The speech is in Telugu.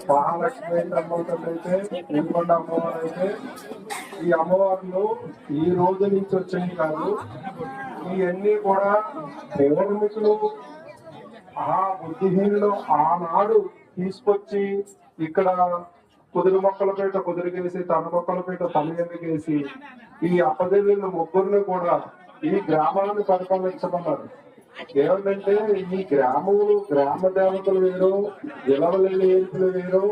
మహాలక్ష్మి అమ్మవారు అయితే ఎల్కొండ అమ్మవారు అయితే ఈ అమ్మవార్లు ఈ రోజు నుంచి వచ్చాయి కాదు, ఇవన్నీ కూడా పౌర్ణమికులు ఆ బుద్ధిహీనులు ఆనాడు తీసుకొచ్చి ఇక్కడ కుదురు మొక్కలపేట కుదురుకేసి తన మొక్కలపేట తల్లిగేసి ఈ అప్పదేవుల ముగ్గురిని కూడా ఈ గ్రామాన్ని పరిపాలించమన్నారు. ఏమంటే ఈ గ్రామములు గ్రామ దేవతలు వేరు, విలవలేని ఏడుపులు వేరు,